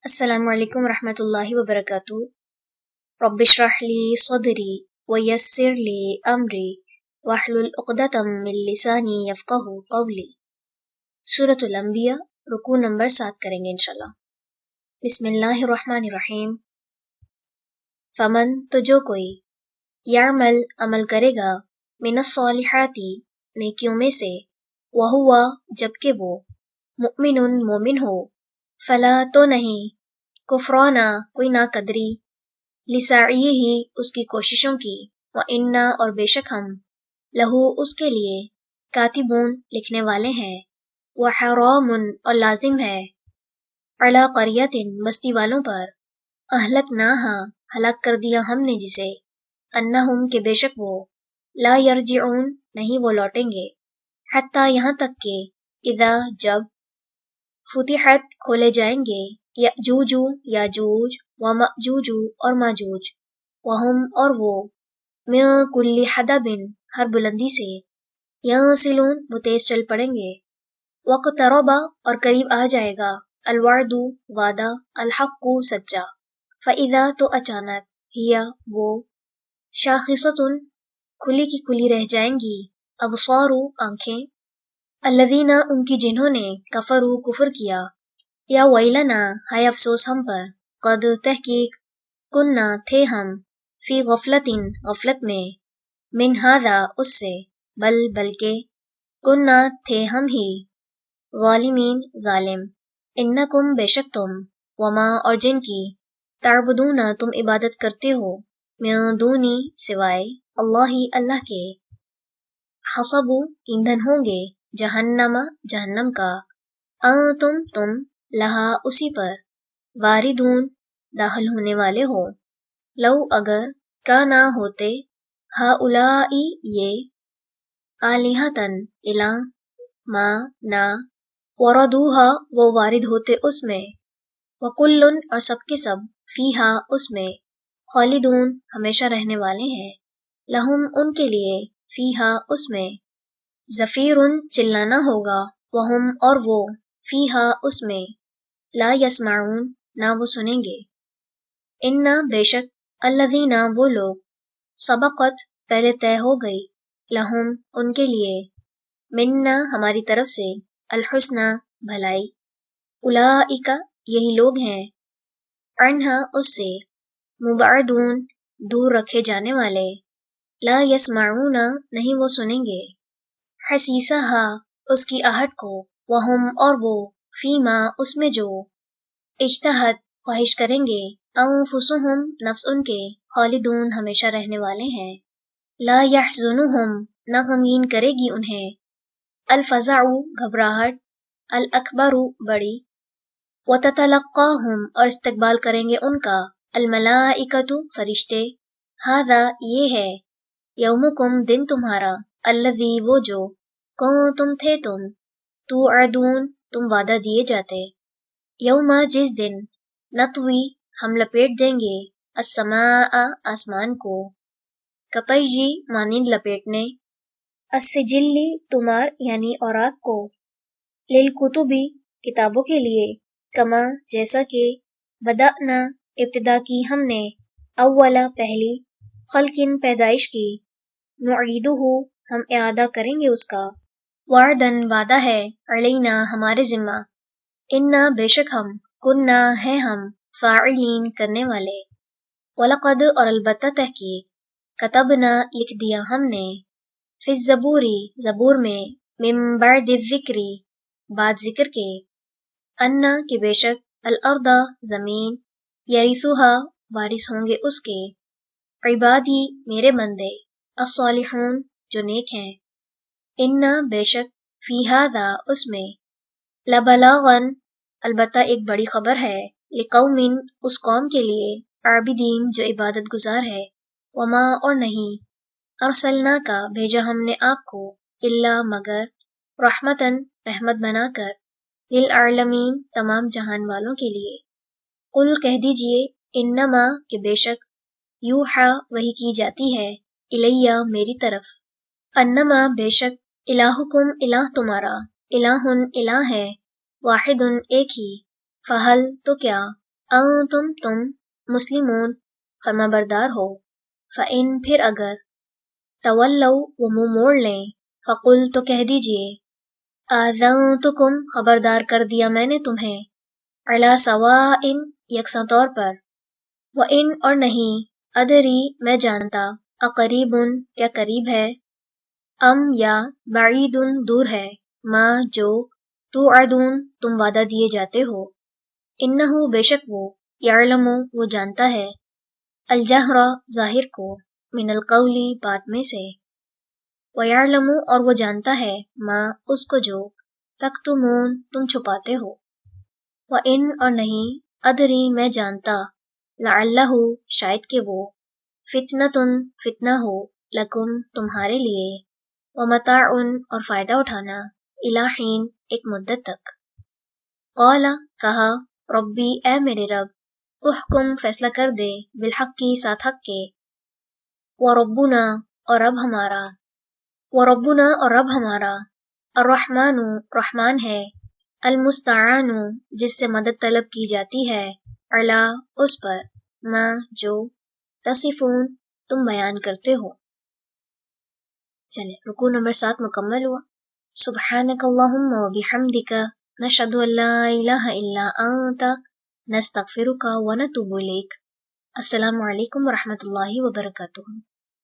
السلام علیکم ورحمۃ اللہ وبرکاتہ۔ رب اشرح لی صدری ویسر لی امری واحلل عقدۃ من لسانی یفقہوا قولی۔ سورۃ الانبیاء، رکوع نمبر 7 کریں گے انشاءاللہ۔ بسم اللہ الرحمن الرحیم۔ فمن، تو جو کوئی، یعمل، عمل کرے گا، من الصالحات، نیکیوں میں سے، وہوا، جبکہ وہ، مؤمن، مومن ہو، فلا، تو نہیں، کفرانہ، کوئی ناقدری، لسعیہ، اس کی کوششوں کی، وَإِنَّا، اور بے شک ہم، لہو، اس کے لیے، کاتبون، لکھنے والے ہیں، وحرام، اور لازم ہے، علی قریۃ، بستی والوں پر، اہلکناہا، ہلاک کر دیا ہم نے جسے، انہم، کہ بے شک وہ، لا یرجعون، نہیں وہ لوٹیں گے، حتی، یہاں تک کہ، اذا، جب، فتحت، کھولے جائیں گے، یأجوج، یاجوج، ومأجوج، اور ماجوج، وہم، اور وہ، من کل حدب، ہر بلندی سے، ینسلون، وہ تیز چل پڑیں گے، واقترب، اور قریب آ جائے گا، الوعد، وعدہ، الحق، سچا، فإذا، تو اچانک، ہیا، وہ، شاخصۃ، کھلی کی کھلی رہ جائیں گی، ابصار، آنکھیں، الذین، ان کی جنہوں نے، کفروا، کفر کیا، یا ویلنا، ہائے افسوس ہم پر، قد، تحقیق، کننا، تھے ہم، فی غفلۃ، غفلت میں، من ھذا، اس سے، بلکہ، کننا، تھے ہم ہی، ظالمین، ظالم، انکم، بے شک تم، وما، اور جن کی، تعبدون، تم عبادت کرتے ہو، من دونی، سوائے، اللہ، اللہ کے، حصب، ایندھن ہوں گے، جہنم، جہنم کا، انتم، تم، لہا، اسی پر، واردون، داخل ہونے والے ہو، لو، اگر، کانا، ہوتے، ہؤلائی، یہ، آلہۃً، الہ، ما، نہ، وردوہا، وہ وارد ہوتے اس میں، وکلٌ، اور سب کے سب، فیہا، اس میں، خالدون، ہمیشہ رہنے والے ہیں، لہم، ان کے لیے، فیہا، اس میں، زفیرٌ، چلانا ہوگا، وہم، اور وہ، فیہا، اس میں، لا یسمعون، نہ وہ سنیں گے، انا، بے شک، الذین، وہ لوگ، سبقت، پہلے طے ہو گئی، لہم، ان کے لیے، منا، ہماری طرف سے، الحسنی، بھلائی، اولئک، یہی لوگ ہیں، عنہا، اس سے، مبعدون، دور رکھے جانے والے، لا یسمعون، نہیں وہ سنیں گے، حسیسہا، اس کی آہٹ کو، وہم، اور وہ، فیما، اس میں جو، اجتہد، خواہش کریں گے، انفسہم، نفس ان کے، خالدون، ہمیشہ رہنے والے ہیں، لا یحزنہم، نہ غمگین کرے گی انہیں، الفزع، گھبراہٹ، الاکبر، بڑی، وتتلقاہم، اور استقبال کریں گے ان کا، الملائکۃ، فرشتے، ھذا، یہ ہے، یومکم، دن تمہارا، الذی، وہ جو، کنتم، تھے تم، توعدون، تم وعدہ دیے جاتے، یوم، جس دن، نطوی، ہم لپیٹ دیں گے، السماء، آسمان کو، کطیّ، مانند لپیٹنے، السجل، طمار، یعنی اوراق کو، للکتب، کتابوں کے لیے، کما، جیسا کہ، بدأنا، ابتدا کی ہم نے، اول، پہلی، خلق، پیدائش کی، نعیدہ، ہم اعادہ کریں گے اس کا، وعداً، وعدہ ہے، علینا، ہمارے ذمہ، انا، بے شک ہم، کننا، ہیں ہم، فاعلین، کرنے والے، وَلَقَدْ، اور البتہ تحقیق، کتبنا، لکھ دیا ہم نے، فی الزبور، زبور میں، من بعد الذکر، بعد ذکر کے، انا، کہ بے شک، الارض، زمین، یرثھا، وارث ہوں گے اس کے، عبادی، میرے بندے، الصالحون، جو نیک ہیں، انا، بے شک، فی ھذا، اس میں، لبلاغاً، البتہ ایک بڑی خبر ہے، لقوم، اس قوم کے لیے، عابدین، جو عبادت گزار ہے، وما، اور نہیں، ارسلنا کا، بھیجا ہم نے آپ کو، الا، مگر، رحمتاً، رحمت بنا کر، للعالمین، تمام جہان والوں کے لیے، قل، کہہ دیجئے، انما، کہ بے شک، یوحا، وحی کی جاتی ہے، الیہ، میری طرف، انما، بے شک، الہکم، الہ تمہارا، الہٌ، الہ ہے، واحد، ایک ہی، فہل، تو کیا، تم مسلمون فرما بردار ہو، فَإِن پھر اگر تولو وہ منہ موڑ لیں، فقل تو کہہ دیجئے آذنتکم خبردار کر دیا میں نے تمہیں، علی سواء یکساں طور پر، وَإِن اور نہیں، ادری میں جانتا، اقریب کیا قریب ہے، ام یا بعید دور ہے، ما جو توعدون تم وعدہ دیے جاتے ہو، انہو بے شک وہ، یعلم وہ جانتا ہے، الجہر ظاہر کو، من القول بات میں سے، وَيَعْلَمُ اور وہ جانتا ہے، ما اس کو جو، تکتمون تم چھپاتے ہو، وَإِن اور نہیں، ادری میں جانتا، لعلہ شاید کہ وہ، فتنۃ فتنہ ہو، لکم تمہارے لیے، ومتاع اور فائدہ اٹھانا، الی حین ایک مدت تک، قال کہا، ربی اے میرے رب، احکم فیصلہ کر دے، بالحق کی ساتھ حق کے، وربنا اور رب ہمارا، وربنا اور رب ہمارا، الرحمن رحمان ہے، المستعان جس سے مدد طلب کی جاتی ہے، علی اس پر، ما جو تصفون تم بیان کرتے ہو۔ چلے رکوع نمبر 7 مکمل ہوا۔ سبحانک اللہم و بحمدک، نشہد ان لا الہ الا انت، نستغفرک و نتوب الیک۔ السلام علیکم ورحمۃ اللہ وبرکاتہ۔